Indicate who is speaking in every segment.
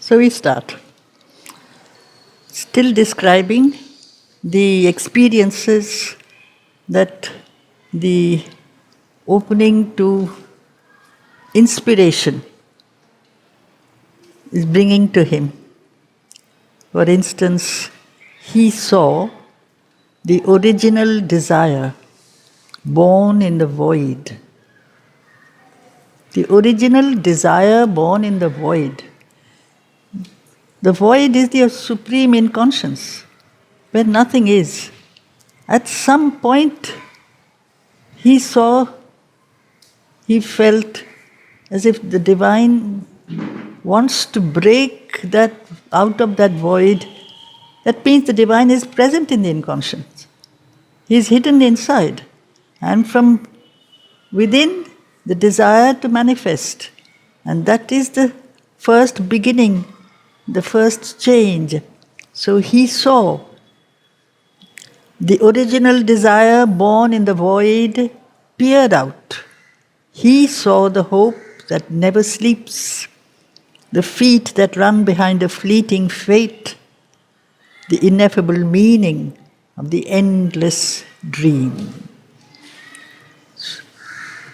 Speaker 1: So we start. Still describing the experiences that the opening to inspiration is bringing to him. For instance, he saw the original desire born in the void. The original desire born in the void. The void is the supreme inconscience, where nothing is. At some point, he felt as if the divine wants to break that out of that void. That means the divine is present in the inconscience. He is hidden inside. And from within, the desire to manifest. And that is the first beginning, the first change. So he saw the original desire born in the void peered out. He saw the hope that never sleeps, the feet that run behind a fleeting fate, the ineffable meaning of the endless dream.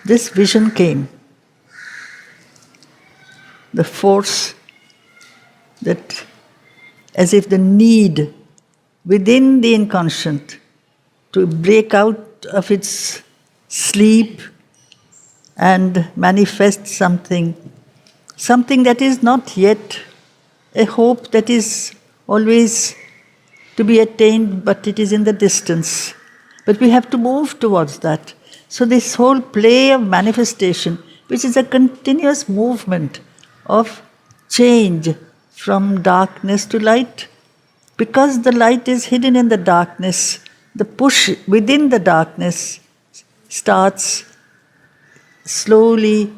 Speaker 1: This vision came. The force that, as if the need within the inconscient to break out of its sleep and manifest something that is not yet a hope that is always to be attained, but it is in the distance. But we have to move towards that. So this whole play of manifestation, which is a continuous movement of change from darkness to light, because the light is hidden in the darkness, the push within the darkness starts slowly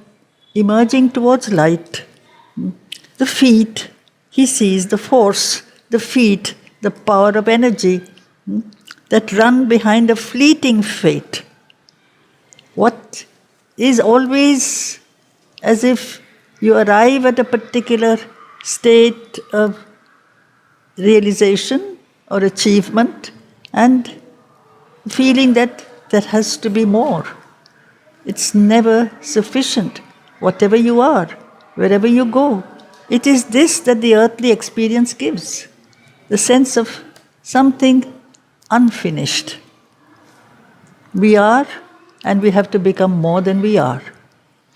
Speaker 1: emerging towards light. The feet, he sees the force, the feet, the power of energy that run behind a fleeting fate. What is always as if you arrive at a particular state of realization or achievement and feeling that there has to be more. It's never sufficient, whatever you are, wherever you go. It is this that the earthly experience gives, the sense of something unfinished. We are, and we have to become more than we are.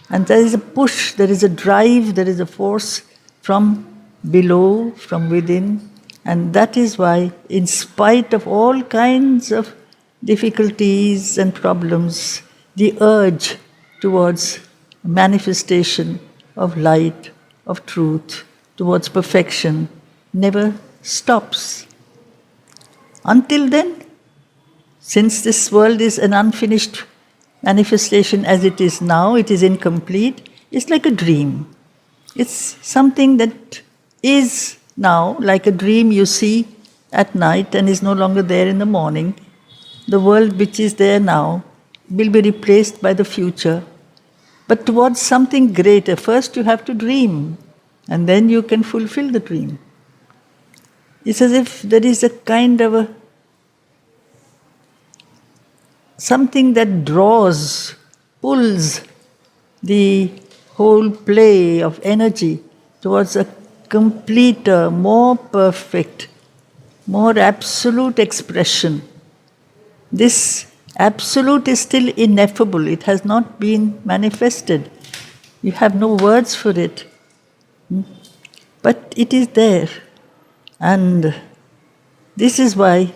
Speaker 1: And there is a push, there is a drive, there is a force from below, from within. And that is why, in spite of all kinds of difficulties and problems, the urge towards manifestation of light, of truth, towards perfection, never stops. Until then, since this world is an unfinished manifestation as it is now, it is incomplete, it's like a dream. It's something that is now like a dream you see at night and is no longer there in the morning. The world which is there now will be replaced by the future. But towards something greater, first you have to dream, and then you can fulfill the dream. It's as if there is a kind of something that draws, pulls the whole play of energy towards a completer, more perfect, more absolute expression. This absolute is still ineffable. It has not been manifested. You have no words for it. But it is there. And this is why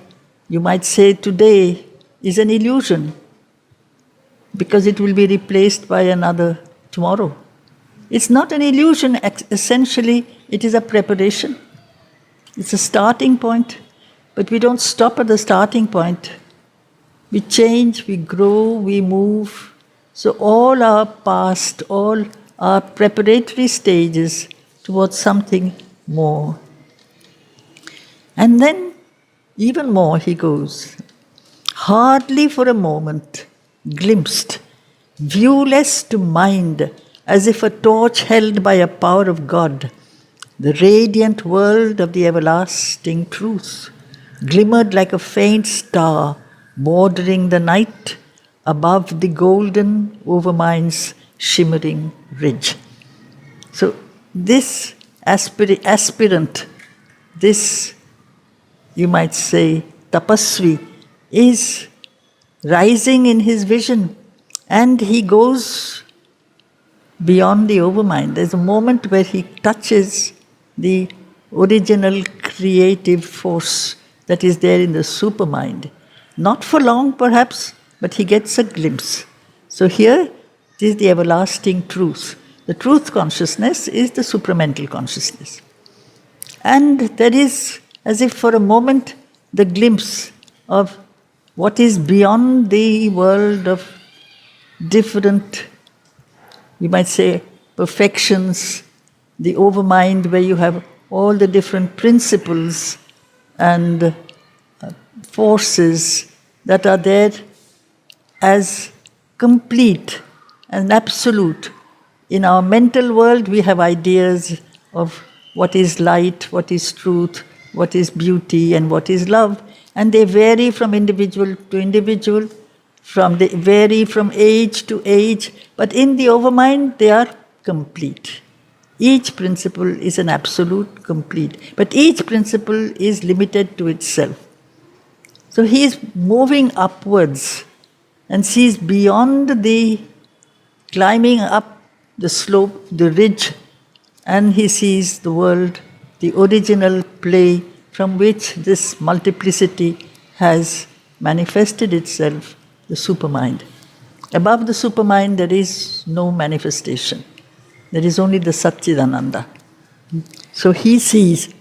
Speaker 1: you might say today is an illusion, because it will be replaced by another tomorrow. It's not an illusion, essentially it is a preparation. It's a starting point, but we don't stop at the starting point. We change, we grow, we move. So all our past, all our preparatory stages towards something more. And then even more he goes. Hardly for a moment, glimpsed, viewless to mind, as if a torch held by a power of God, the radiant world of the everlasting truth, glimmered like a faint star bordering the night above the golden overmind's shimmering ridge. So this aspirant, this, you might say, tapasvi, is rising in his vision, and he goes beyond the overmind. There's a moment where he touches the original creative force that is there in the supermind. Not for long, perhaps, but he gets a glimpse. So here it is the everlasting truth. The truth consciousness is the supramental consciousness. And there is, as if for a moment, the glimpse of what is beyond the world of different, you might say, perfections, the overmind where you have all the different principles and forces that are there as complete and absolute. In our mental world, we have ideas of what is light, what is truth, what is beauty, and what is love. And they vary from individual to individual, they vary from age to age, but in the overmind, they are complete. Each principle is an absolute complete, but each principle is limited to itself. So he is moving upwards and sees beyond the climbing up the slope, the ridge, and he sees the world, the original play from which this multiplicity has manifested itself, the supermind. Above the supermind, there is no manifestation. There is only the Satchidananda. So he sees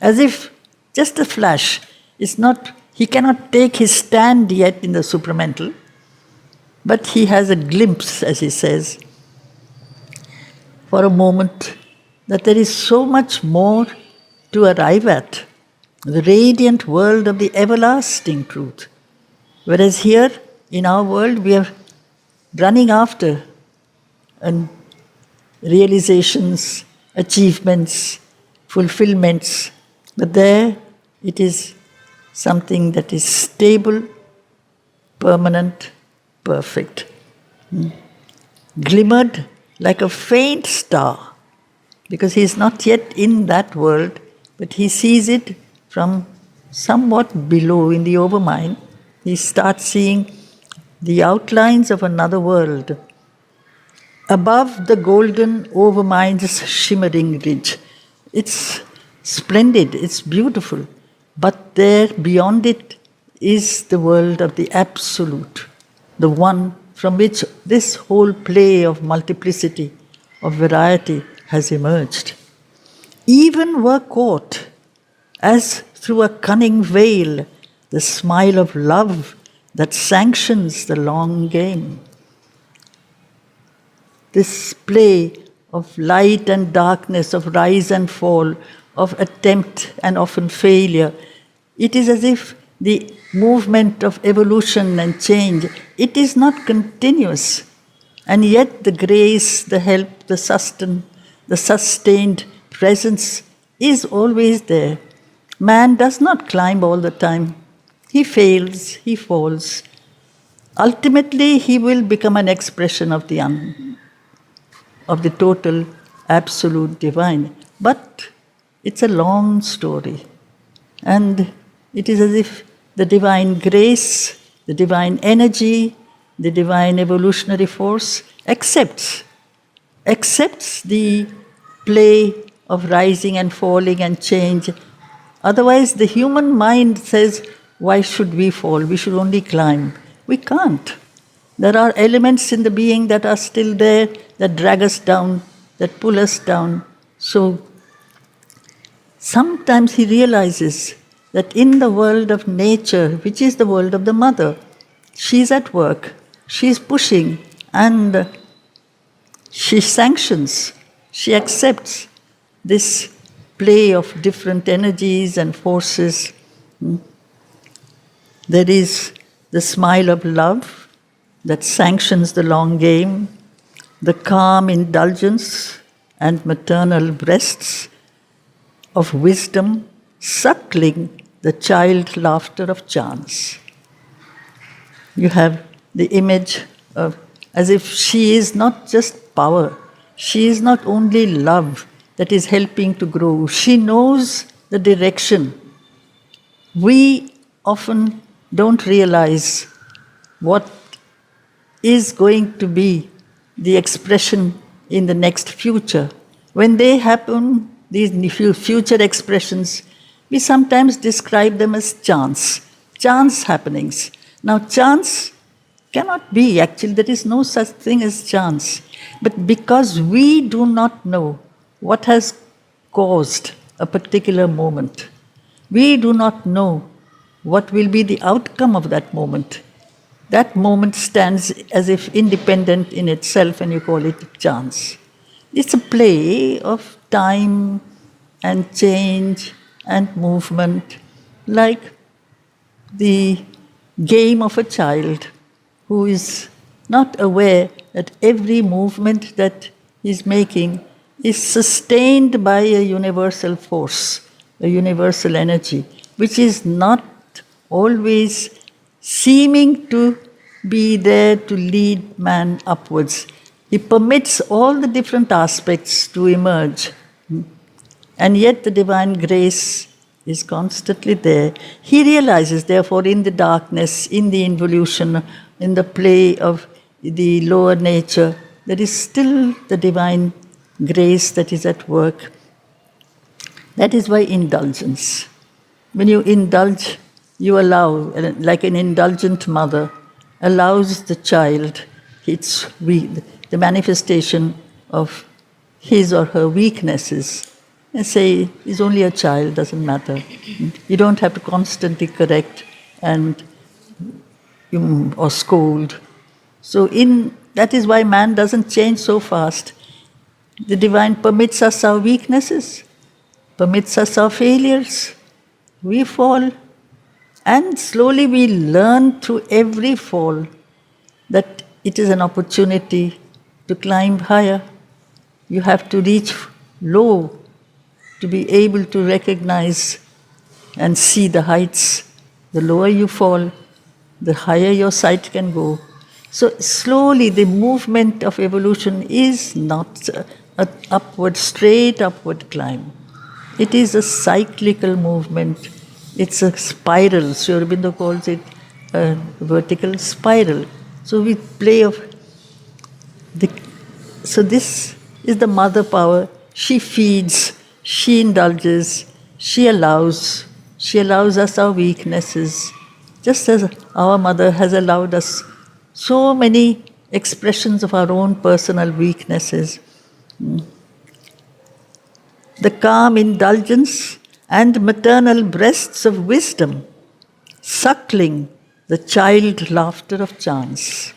Speaker 1: as if just a flash. It's not, he cannot take his stand yet in the supramental, but he has a glimpse, as he says, for a moment, that there is so much more to arrive at, the radiant world of the everlasting truth. Whereas here, in our world, we are running after realizations, achievements, fulfillments, but there it is something that is stable, permanent, perfect. Glimmered like a faint star, because he is not yet in that world, but he sees it from somewhat below in the overmind. He starts seeing the outlines of another world above the golden overmind's shimmering ridge. It's splendid, it's beautiful, but there beyond it is the world of the absolute, the one from which this whole play of multiplicity, of variety has emerged. Even were caught, as through a cunning veil, the smile of love that sanctions the long game. This play of light and darkness, of rise and fall, of attempt and often failure, it is as if the movement of evolution and change, it is not continuous. And yet the grace, the help, the sustained presence is always there. Man does not climb all the time. He fails, he falls. Ultimately, he will become an expression of the total, absolute divine. But it's a long story. And it is as if the divine grace, the divine energy, the divine evolutionary force accepts the play of rising and falling and change. Otherwise, the human mind says, why should we fall? We should only climb. We can't. There are elements in the being that are still there, that drag us down, that pull us down. So sometimes he realizes that in the world of nature, which is the world of the mother, she's at work, she's pushing, and she sanctions, she accepts this play of different energies and forces. There is the smile of love that sanctions the long game, the calm indulgence and maternal breasts of wisdom suckling the child laughter of chance. You have the image of as if she is not just power, she is not only love that is helping to grow, she knows the direction. We often don't realize what is going to be the expression in the next future. When they happen, these future expressions, we sometimes describe them as chance happenings. Now, chance cannot be, actually, there is no such thing as chance. But because we do not know what has caused a particular moment, we do not know what will be the outcome of that moment. That moment stands as if independent in itself, and you call it chance. It's a play of time and change and movement, like the game of a child who is not aware that every movement that he's making is sustained by a universal force, a universal energy, which is not always seeming to be there to lead man upwards. He permits all the different aspects to emerge. And yet the divine grace is constantly there. He realizes, therefore, in the darkness, in the involution, in the play of the lower nature, there is still the divine grace that is at work. That is why indulgence. When you indulge, you allow, like an indulgent mother, allows the child the manifestation of his or her weaknesses. And say, he's only a child, doesn't matter. You don't have to constantly correct and or scold. So that is why man doesn't change so fast. The divine permits us our weaknesses, permits us our failures. We fall, and slowly we learn through every fall that it is an opportunity to climb higher. You have to reach low to be able to recognize and see the heights. The lower you fall, the higher your sight can go. So slowly the movement of evolution is not an straight upward climb. It is a cyclical movement. It's a spiral. Sri Aurobindo calls it a vertical spiral. So we play of so this is the mother power. She feeds, she indulges, she allows us our weaknesses, just as our mother has allowed us so many expressions of our own personal weaknesses. The calm indulgence and maternal breasts of wisdom, suckling the child laughter of chance.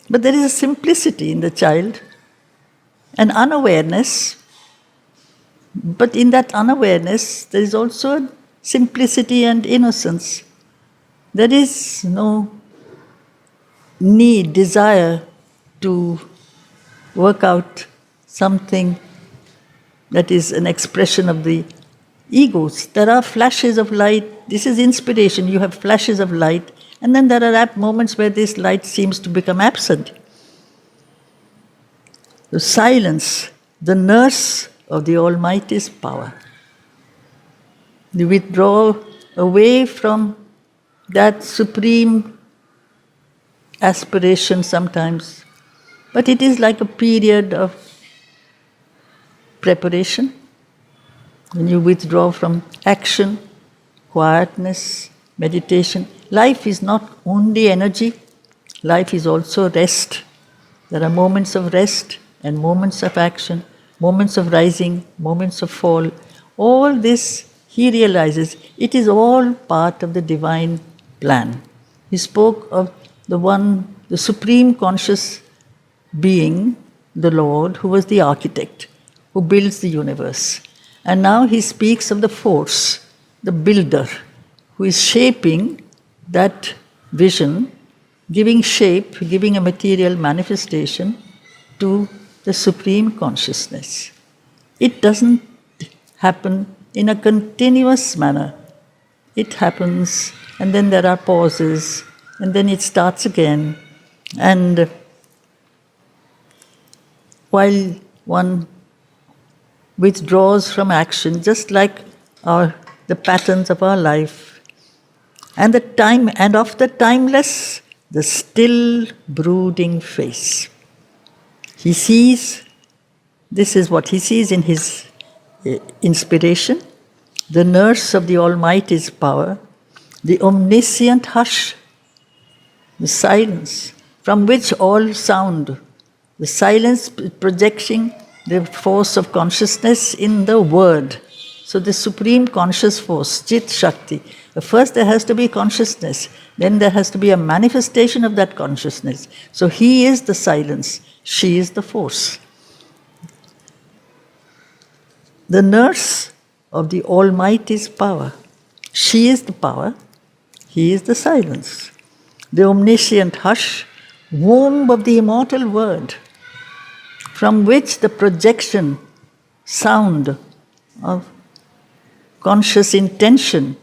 Speaker 1: But there is a simplicity in the child, an unawareness. But in that unawareness, there is also simplicity and innocence. There is no need, desire to work out something that is an expression of the egos. There are flashes of light. This is inspiration. You have flashes of light. And then there are moments where this light seems to become absent. The silence, the nurse of the Almighty's power. You withdraw away from that supreme aspiration sometimes. But it is like a period of preparation. When you withdraw from action, quietness, meditation. Life is not only energy, life is also rest. There are moments of rest and moments of action, moments of rising, moments of fall. All this, he realizes, it is all part of the divine plan. He spoke of the supreme conscious being, the Lord, who was the architect, who builds the universe. And now he speaks of the force, the builder, who is shaping that vision, giving shape, giving a material manifestation to the supreme consciousness. It doesn't happen in a continuous manner. It happens, and then there are pauses, and then it starts again. And while one withdraws from action, just like the patterns of our life, and of the timeless, the still brooding face. He sees, this is what he sees in his inspiration, the nurse of the Almighty's power, the omniscient hush, the silence from which all sound, the silence projecting the force of consciousness in the word. So the supreme conscious force, Chit Shakti. First there has to be consciousness, then there has to be a manifestation of that consciousness. So he is the silence, she is the force. The nurse of the Almighty's power. She is the power, he is the silence. The omniscient hush, womb of the immortal word, from which the projection, sound of conscious intention,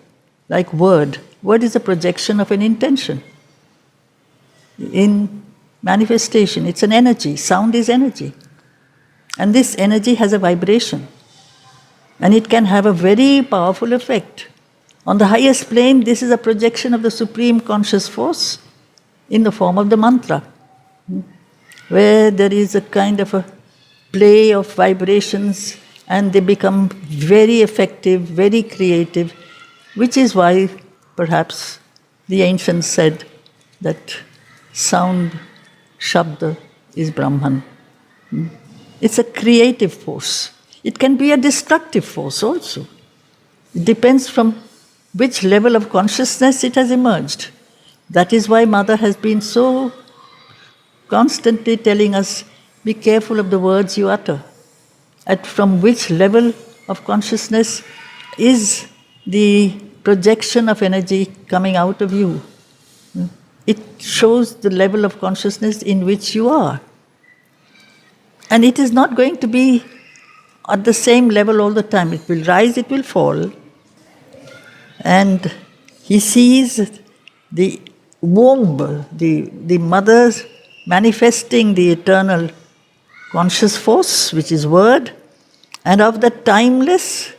Speaker 1: like word. Word is a projection of an intention. In manifestation, it's an energy. Sound is energy. And this energy has a vibration. And it can have a very powerful effect. On the highest plane, this is a projection of the supreme conscious force in the form of the mantra, where there is a kind of a play of vibrations and they become very effective, very creative, which is why perhaps the ancients said that sound, shabda, is Brahman. It's a creative force. It can be a destructive force also. It depends from which level of consciousness it has emerged. That is why Mother has been so constantly telling us, be careful of the words you utter. From which level of consciousness is the projection of energy coming out of you? It shows the level of consciousness in which you are. And it is not going to be at the same level all the time. It will rise, it will fall. And he sees the womb, the mother's manifesting the eternal conscious force, which is word, and of the timeless,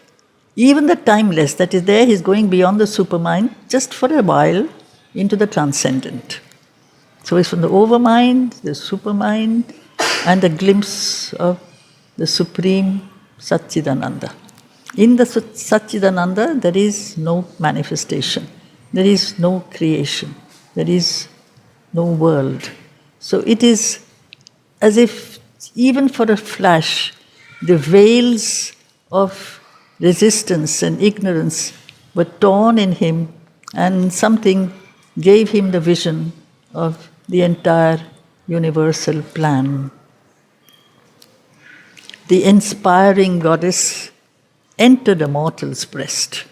Speaker 1: even the timeless that is there, he's going beyond the supermind just for a while into the transcendent. So it's from the overmind, the supermind, and a glimpse of the supreme Satchidananda. In the Satchidananda, there is no manifestation, there is no creation, there is no world. So it is as if even for a flash, the veils of resistance and ignorance were torn in him, and something gave him the vision of the entire universal plan. The inspiring goddess entered a mortal's breast.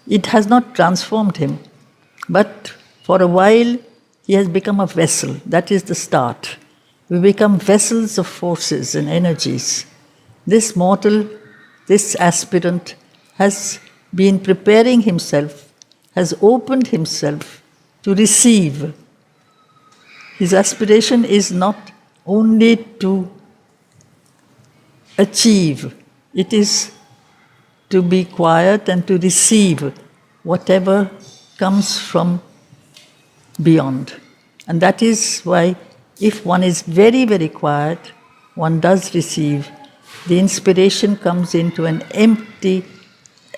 Speaker 1: It has not transformed him, but for a while he has become a vessel. That is the start. We become vessels of forces and energies. This mortal, this aspirant, has been preparing himself, has opened himself to receive. His aspiration is not only to achieve, it is to be quiet and to receive whatever comes from beyond. And that is why if one is very, very quiet, one does receive. The inspiration comes into an empty,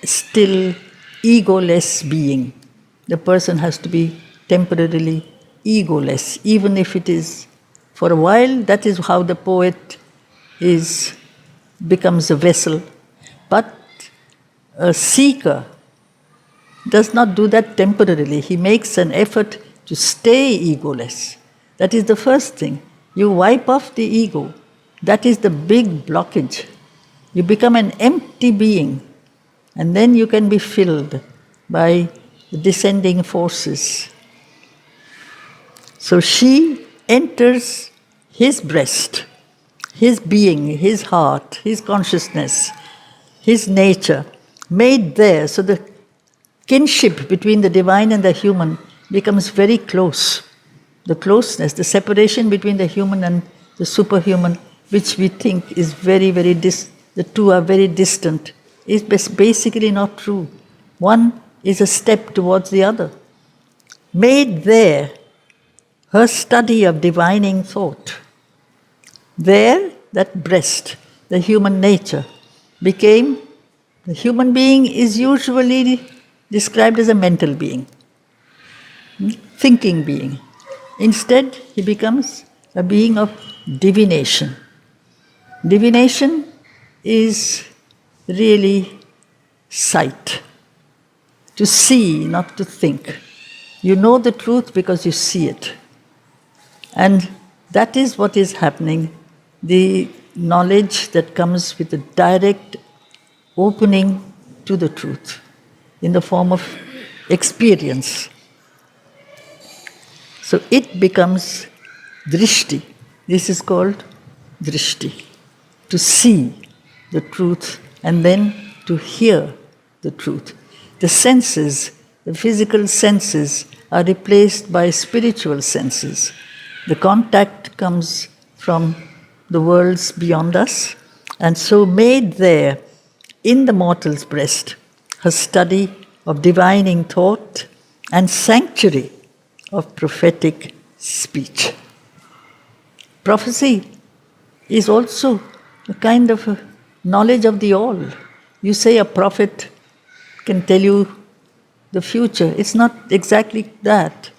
Speaker 1: still, egoless being. The person has to be temporarily egoless, even if it is for a while. That is how the poet becomes a vessel. But a seeker does not do that temporarily. He makes an effort to stay egoless. That is the first thing. You wipe off the ego. That is the big blockage. You become an empty being, and then you can be filled by the descending forces. So she enters his breast. his being, his heart, his consciousness, his nature, made there. So the kinship between the divine and the human becomes very close. The closeness, the separation between the human and the superhuman, which we think is very, very the two are very distant, is basically not true. One is a step towards the other. Made there, her study of divining thought. There, that breast, the human nature, became, the human being is usually described as a mental being, thinking being. Instead, he becomes a being of divination. Divination is really sight. To see, not to think. You know the truth because you see it. And that is what is happening. The knowledge that comes with the direct opening to the truth in the form of experience. So it becomes drishti. This is called drishti. To see the truth and then to hear the truth. The senses, the physical senses, are replaced by spiritual senses. The contact comes from the worlds beyond us, and so made there, in the mortal's breast, her study of divining thought and sanctuary of prophetic speech. Prophecy is also a kind of a knowledge of the all. You say a prophet can tell you the future. It's not exactly that.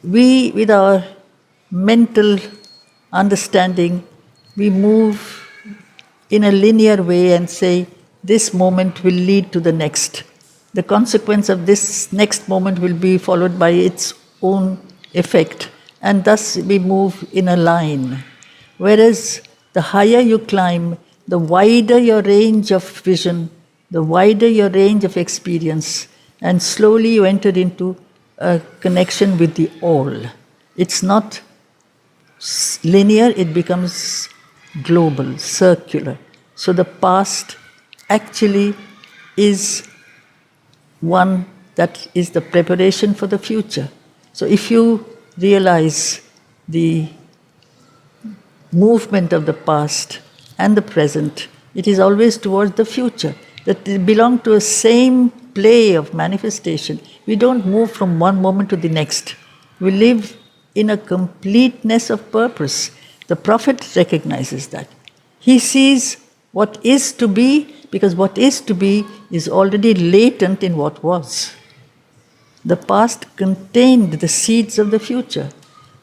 Speaker 1: We, with our mental understanding, we move in a linear way and say, this moment will lead to the next. The consequence of this next moment will be followed by its own effect. And thus we move in a line. Whereas the higher you climb, the wider your range of vision, the wider your range of experience, and slowly you enter into a connection with the all. It's not linear, it becomes global, circular. So the past actually is one that is the preparation for the future. So if you realize the movement of the past and the present, it is always towards the future, that they belong to a same play of manifestation. We don't move from one moment to the next. We live in a completeness of purpose. The prophet recognizes that. He sees what is to be, because what is to be is already latent in what was. The past contained the seeds of the future.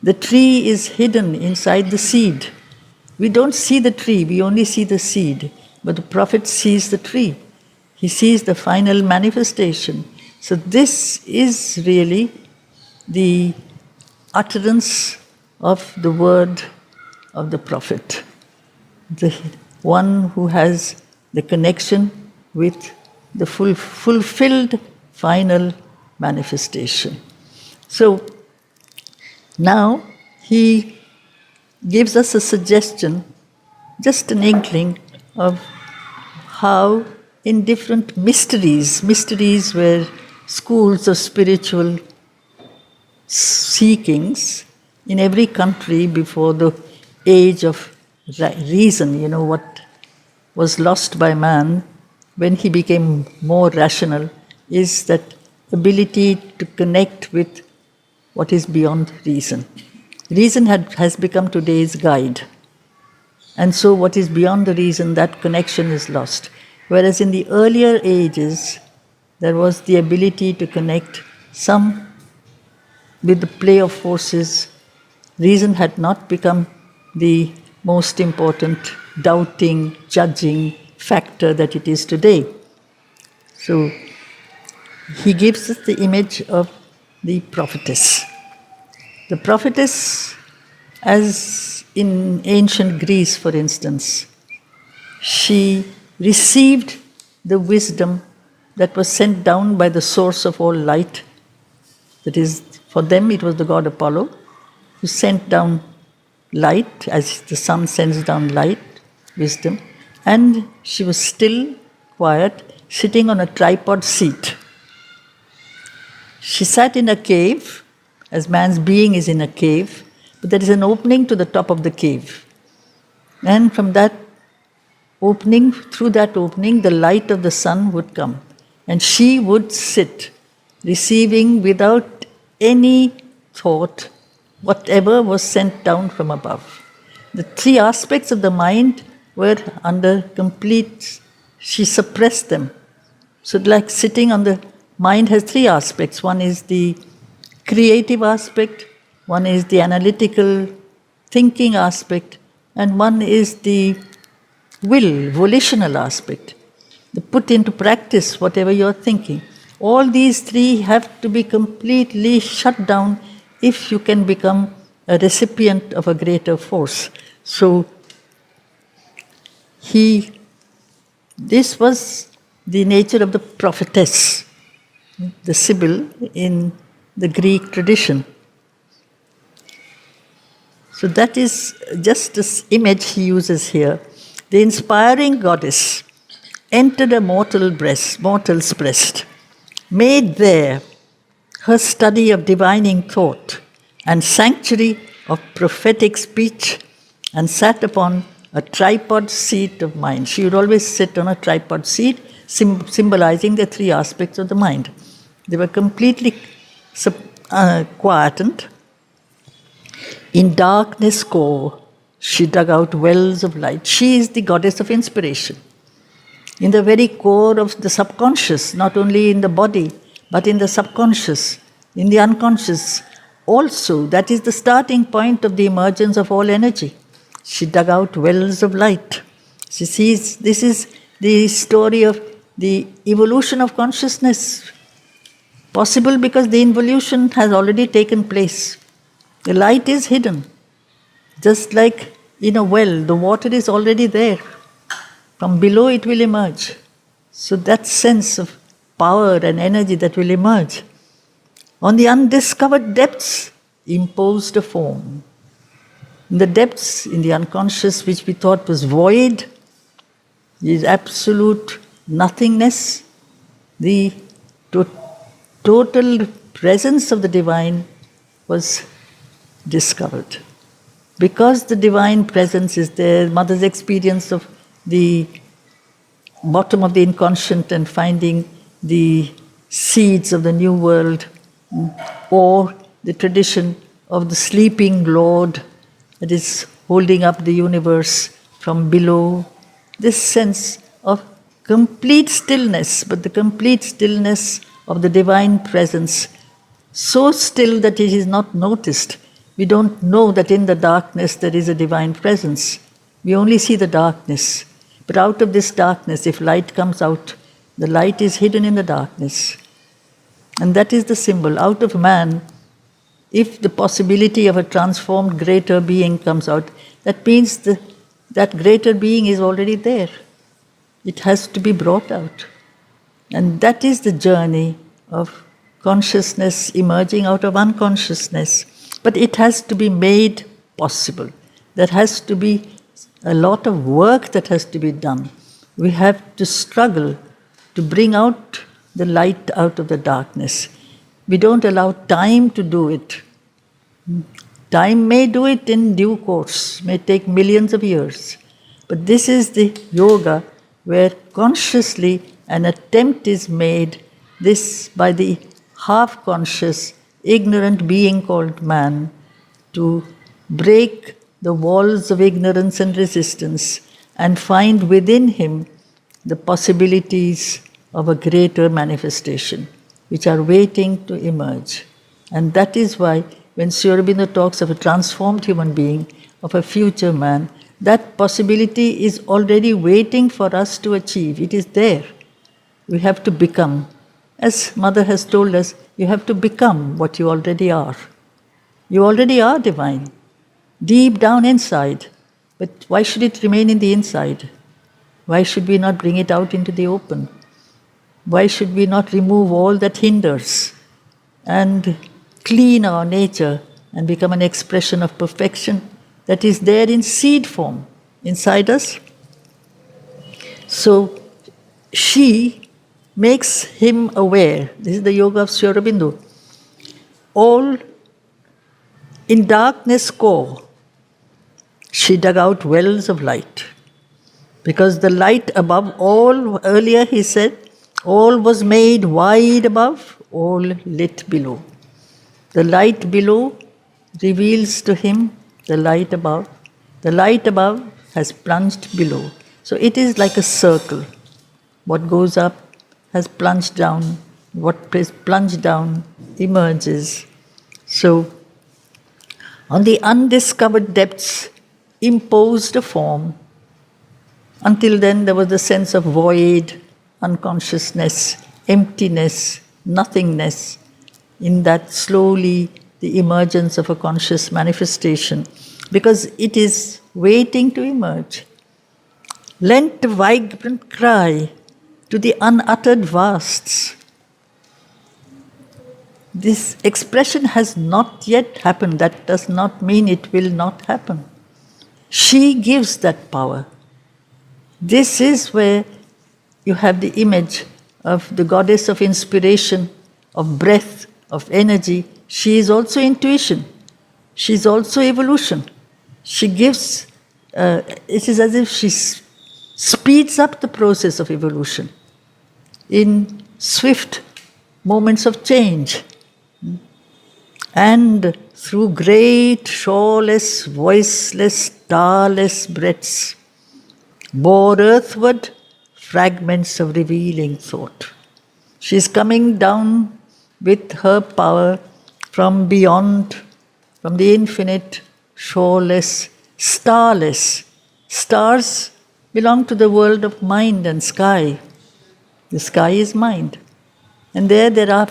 Speaker 1: The tree is hidden inside the seed. We don't see the tree, we only see the seed. But the prophet sees the tree. He sees the final manifestation. So this is really the utterance of the word of the prophet. The one who has the connection with the fulfilled final manifestation. So now he gives us a suggestion, just an inkling of how in different mysteries were schools of spiritual seekings in every country before the age of reason, what was lost by man when he became more rational is that ability to connect with what is beyond reason. Reason has become today's guide. And so what is beyond the reason, that connection is lost. Whereas in the earlier ages, there was the ability to connect some with the play of forces. Reason had not become the most important doubting, judging factor that it is today. So he gives us the image of the prophetess. The prophetess, as in ancient Greece, for instance, she received the wisdom that was sent down by the source of all light. That is, for them it was the god Apollo, who sent down light, as the sun sends down light, wisdom, and she was still, quiet, sitting on a tripod seat. She sat in a cave, as man's being is in a cave, but there is an opening to the top of the cave. And from that opening, through that opening, the light of the sun would come. And she would sit, receiving without any thought whatever was sent down from above. The three aspects of the mind were under complete, she suppressed them. So like sitting on the mind has three aspects. One is the creative aspect, one is the analytical thinking aspect, and one is the volitional aspect. The put into practice whatever you're thinking. All these three have to be completely shut down if you can become a recipient of a greater force. So this was the nature of the prophetess, the Sibyl in the Greek tradition. So that is just this image he uses here. The inspiring goddess entered a mortal's breast, made there her study of divining thought and sanctuary of prophetic speech, and sat upon a tripod seat of mind. She would always sit on a tripod seat, symbolizing the three aspects of the mind. They were completely quietened. In darkness core, she dug out wells of light. She is the goddess of inspiration. In the very core of the subconscious, not only in the body, but in the subconscious, in the unconscious, also, that is the starting point of the emergence of all energy. She dug out wells of light. She sees, this is the story of the evolution of consciousness. Possible because the involution has already taken place. The light is hidden. Just like in a well, the water is already there. From below it will emerge. So that sense of power and energy that will emerge. On the undiscovered depths, imposed a form. In the depths, in the unconscious, which we thought was void, is absolute nothingness, the total presence of the divine was discovered. Because the divine presence is there, Mother's experience of the bottom of the inconscient and finding the seeds of the new world, or the tradition of the sleeping Lord that is holding up the universe from below. This sense of complete stillness, but the complete stillness of the divine presence, so still that it is not noticed. We don't know that in the darkness there is a divine presence. We only see the darkness. But out of this darkness, if light comes out, the light is hidden in the darkness. And that is the symbol. Out of man, if the possibility of a transformed greater being comes out, that means that greater being is already there. It has to be brought out. And that is the journey of consciousness emerging out of unconsciousness. But it has to be made possible. There has to be a lot of work that has to be done. We have to struggle to bring out the light out of the darkness. We don't allow time to do it. Time may do it in due course, may take millions of years. But this is the yoga where consciously an attempt is made, this by the half-conscious, ignorant being called man, to break the walls of ignorance and resistance and find within him the possibilities of a greater manifestation, which are waiting to emerge. And that is why when Sri Aurobindo talks of a transformed human being, of a future man, that possibility is already waiting for us to achieve. It is there. We have to become. As Mother has told us, you have to become what you already are. You already are divine, deep down inside. But why should it remain in the inside? Why should we not bring it out into the open? Why should we not remove all that hinders and clean our nature and become an expression of perfection that is there in seed form inside us. So she makes him aware. This is the yoga of Sri Aurobindo. All in darkness core, she dug out wells of light. Because the light above all, earlier he said, all was made wide above, all lit below. The light below reveals to him the light above. The light above has plunged below. So it is like a circle. What goes up has plunged down. What is plunged down emerges. So on the undiscovered depths imposed a form. Until then there was the sense of void, unconsciousness, emptiness, nothingness. In that slowly the emergence of a conscious manifestation, because it is waiting to emerge. Lent a vibrant cry to the unuttered vasts. This expression has not yet happened. That does not mean it will not happen. She gives that power. This is where you have the image of the goddess of inspiration, of breath, of energy. She is also intuition. She is also evolution. She gives, it is as if she speeds up the process of evolution in swift moments of change. And through great, shoreless, voiceless, starless breaths, bore earthward fragments of revealing thought. She is coming down with her power from beyond, from the infinite, shoreless, starless. Stars belong to the world of mind and sky. The sky is mind. And there are,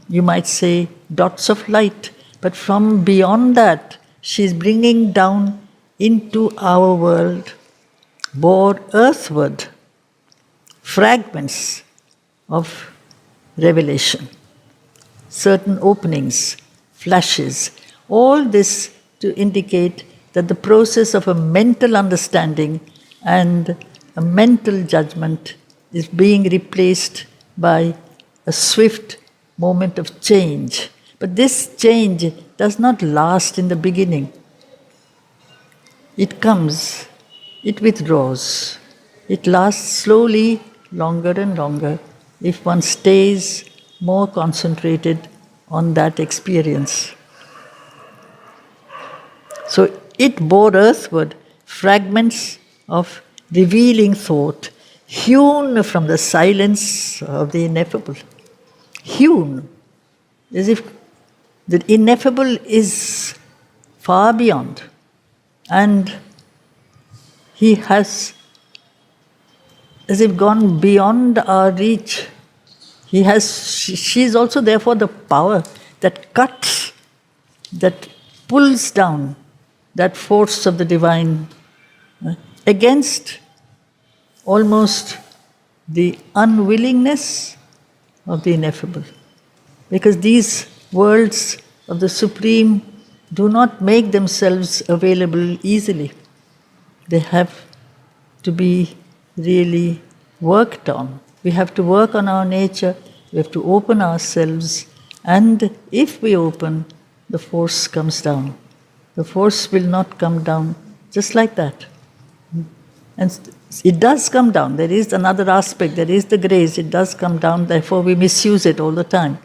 Speaker 1: you might say, dots of light. But from beyond that, she is bringing down into our world, bore earthward fragments of revelation, certain openings, flashes, all this to indicate that the process of a mental understanding and a mental judgment is being replaced by a swift moment of change. But this change does not last in the beginning. It comes, it withdraws. It lasts slowly, longer and longer, if one stays more concentrated on that experience. So it bore earthward fragments of revealing thought, hewn from the silence of the ineffable. Hewn, as if the ineffable is far beyond, and he has as if gone beyond our reach. She is also therefore the power that cuts, that pulls down that force of the divine against almost the unwillingness of the ineffable. Because these worlds of the Supreme do not make themselves available easily. They have to be really worked on. We have to work on our nature, we have to open ourselves, and if we open, the force comes down. The force will not come down just like that. And it does come down. There is another aspect, there is the grace, it does come down, therefore we misuse it all the time.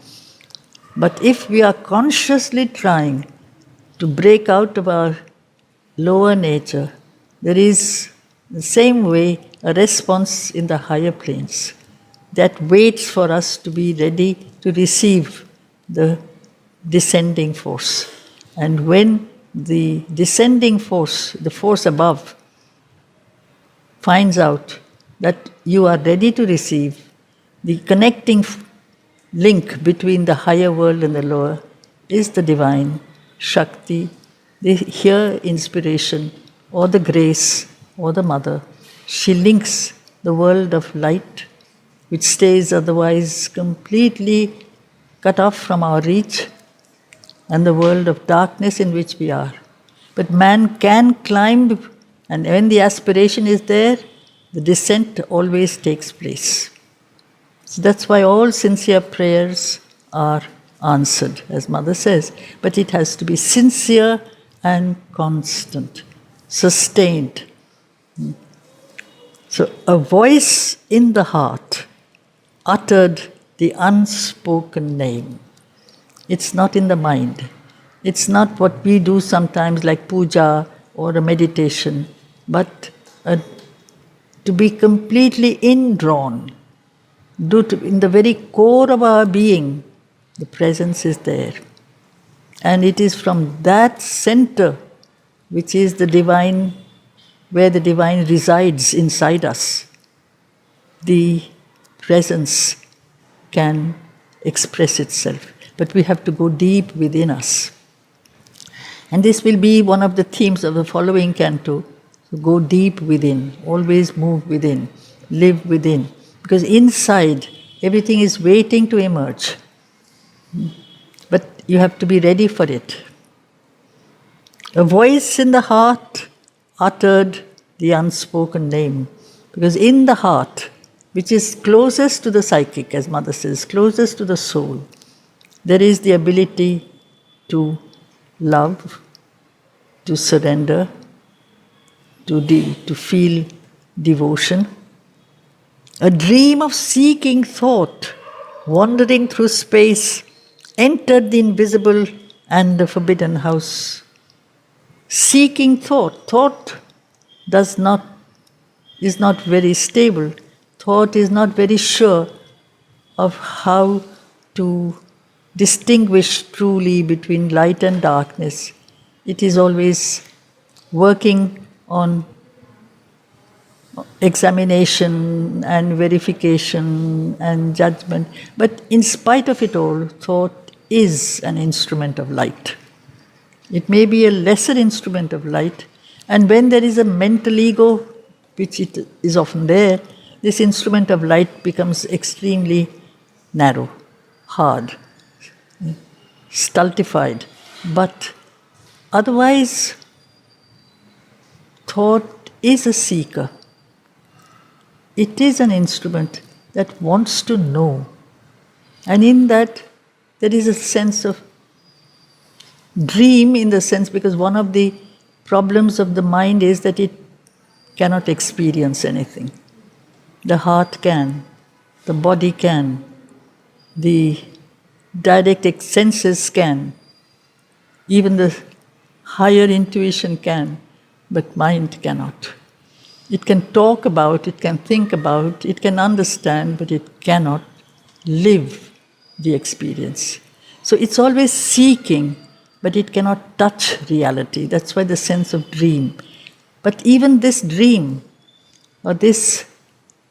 Speaker 1: But if we are consciously trying to break out of our lower nature, there is the same way a response in the higher planes that waits for us to be ready to receive the descending force. And when the descending force, the force above, finds out that you are ready to receive, the connecting link between the higher world and the lower is the divine Shakti, the here inspiration, or the grace, or the mother. She links the world of light, which stays otherwise completely cut off from our reach, and the world of darkness in which we are. But man can climb, and when the aspiration is there, the descent always takes place. So that's why all sincere prayers are answered, as Mother says. But it has to be sincere and constant, sustained. So a voice in the heart uttered the unspoken name. It's not in the mind. It's not what we do sometimes like puja or a meditation, but to be completely indrawn. In the very core of our being, the presence is there. And it is from that center, which is the divine, where the divine resides inside us, the presence can express itself. But we have to go deep within us. And this will be one of the themes of the following canto. So go deep within, always move within, live within. Because inside, everything is waiting to emerge. But you have to be ready for it. A voice in the heart uttered the unspoken name. Because in the heart, which is closest to the psychic, as Mother says, closest to the soul, there is the ability to love, to surrender, to feel devotion. A dream of seeking thought, wandering through space, entered the invisible and the forbidden house. Seeking thought. Thought is not very stable. Thought is not very sure of how to distinguish truly between light and darkness. It is always working on examination and verification and judgment. But in spite of it all, thought is an instrument of light. It may be a lesser instrument of light, and when there is a mental ego, which it is often there, this instrument of light becomes extremely narrow, hard, stultified. But otherwise, thought is a seeker. It is an instrument that wants to know. And in that, there is a sense of dream, in the sense, because one of the problems of the mind is that it cannot experience anything. The heart can, the body can, the direct senses can, even the higher intuition can, but mind cannot. It can talk about, it can think about, it can understand, but it cannot live the experience. So it's always seeking, but it cannot touch reality. That's why the sense of dream. But even this dream, or this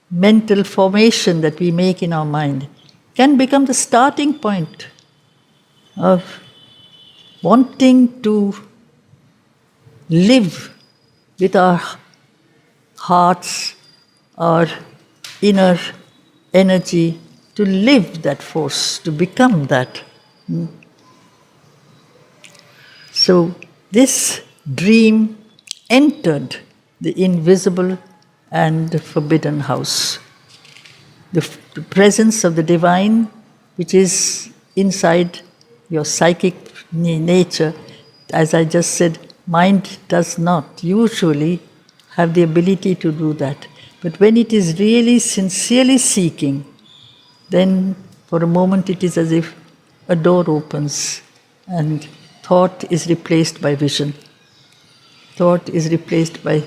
Speaker 1: mental formation that we make in our mind, can become the starting point of wanting to live with our hearts, our inner energy, to live that force, to become that. So this dream entered the invisible and forbidden house. The presence of the divine, which is inside your psychic nature, as I just said, mind does not usually have the ability to do that. But when it is really sincerely seeking, then for a moment it is as if a door opens and thought is replaced by vision. Thought is replaced by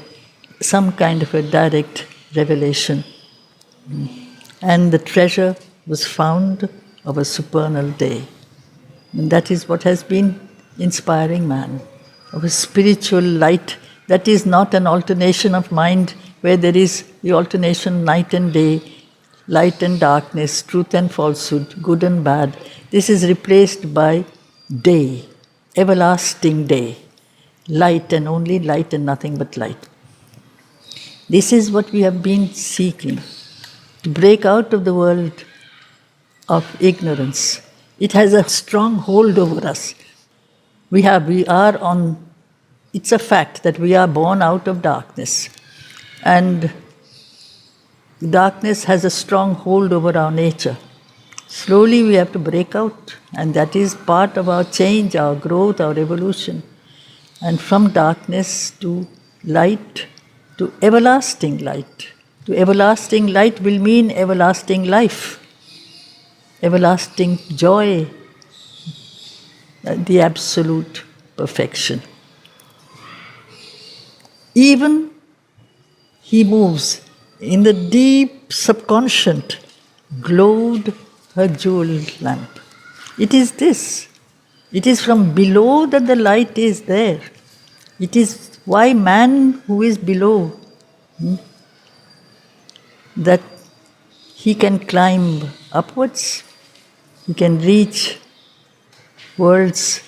Speaker 1: some kind of a direct revelation. And the treasure was found of a supernal day. And that is what has been inspiring man, of a spiritual light that is not an alternation of mind where there is the alternation night and day, light and darkness, truth and falsehood, good and bad. This is replaced by day, everlasting day, light and only light and nothing but light. This is what we have been seeking, to break out of the world of ignorance. It has a strong hold over us. We are on it's a fact that we are born out of darkness. And darkness has a strong hold over our nature. Slowly we have to break out, and that is part of our change, our growth, our evolution. And from darkness to light, to everlasting light. To everlasting light will mean everlasting life, everlasting joy, the absolute perfection. Even he moves in the deep subconscious, glowed her jeweled lamp. It is this. It is from below that the light is there. It is why man who is below, that he can climb upwards, he can reach worlds,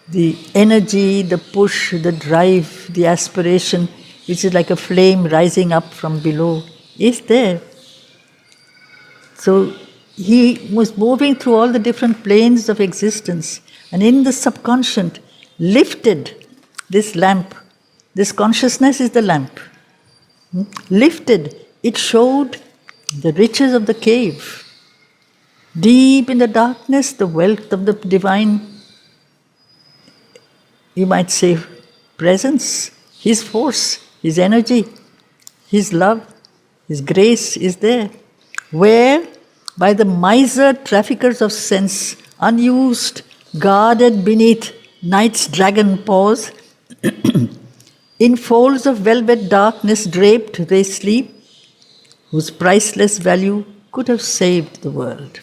Speaker 1: the energy, the push, the drive, the aspiration, which is like a flame rising up from below, is there. So he was moving through all the different planes of existence, and in the subconscious lifted this lamp. This consciousness is the lamp. Lifted, it showed the riches of the cave. Deep in the darkness, the wealth of the divine, you might say, presence, his force, his energy, his love, his grace is there. Where, by the miser traffickers of sense, unused, guarded beneath night's dragon paws, in folds of velvet darkness draped they sleep, whose priceless value could have saved the world.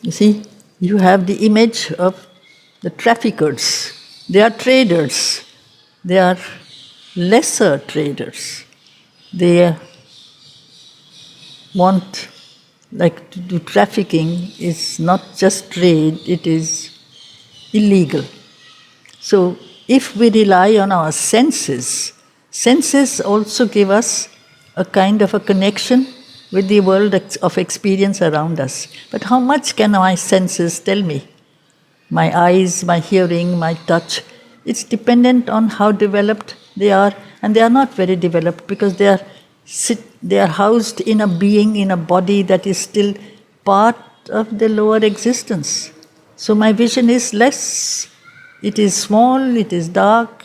Speaker 1: You see, you have the image of the traffickers. They are traders. They are lesser traders. They want, like, to do trafficking is not just trade, it is illegal. So if we rely on our senses, senses also give us a kind of a connection with the world of experience around us. But how much can my senses tell me? My eyes, my hearing, my touch, it's dependent on how developed they are, and they are not very developed because they are housed in a being, in a body that is still part of the lower existence. So my vision is less. It is small, it is dark.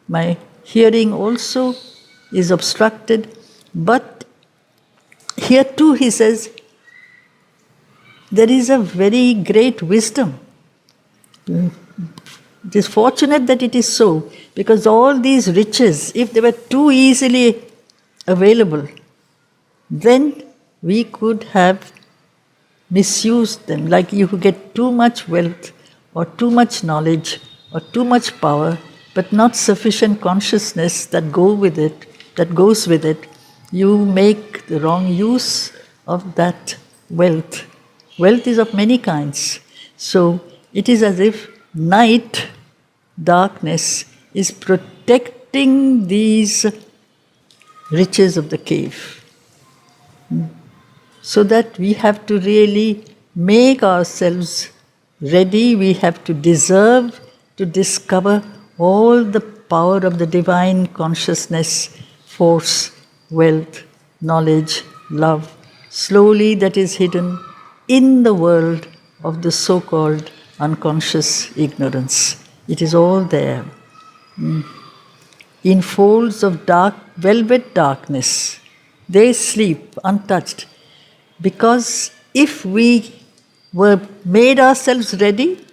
Speaker 1: My hearing also is obstructed. But here too, he says, there is a very great wisdom. It is fortunate that it is so, because all these riches, if they were too easily available, then we could have misused them. Like you could get too much wealth, or too much knowledge, or too much power, but not sufficient consciousness that goes with it. You make the wrong use of that wealth. Wealth is of many kinds. So it is as if night, darkness, is protecting these riches of the cave. So that we have to really make ourselves ready, we have to deserve to discover all the power of the divine consciousness, force, wealth, knowledge, love, slowly that is hidden in the world of the so-called unconscious ignorance. It is all there. In folds of dark, velvet darkness, they sleep untouched. Because if we were made ourselves ready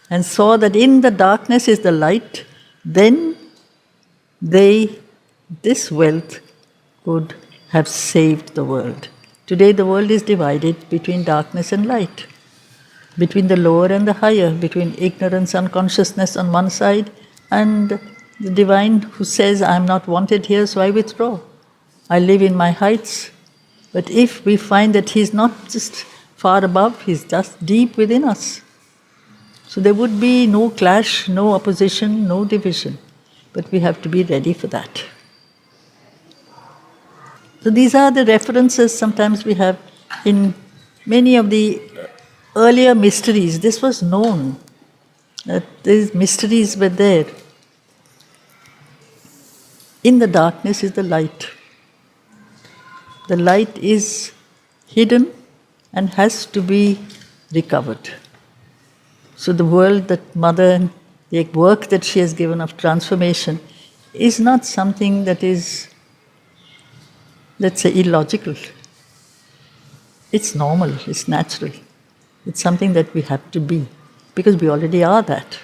Speaker 1: and saw that in the darkness is the light, then this wealth could have saved the world. Today the world is divided between darkness and light, between the lower and the higher, between ignorance and consciousness on one side, and the divine who says, I am not wanted here, so I withdraw. I live in my heights. But if we find that he is not just far above, he is just deep within us. So there would be no clash, no opposition, no division. But we have to be ready for that. So these are the references sometimes we have in many of the earlier mysteries. This was known, that these mysteries were there. In the darkness is the light. The light is hidden and has to be recovered. So the world that Mother, the work that she has given of transformation, is not something that is, let's say, illogical. It's normal, it's natural. It's something that we have to be, because we already are that.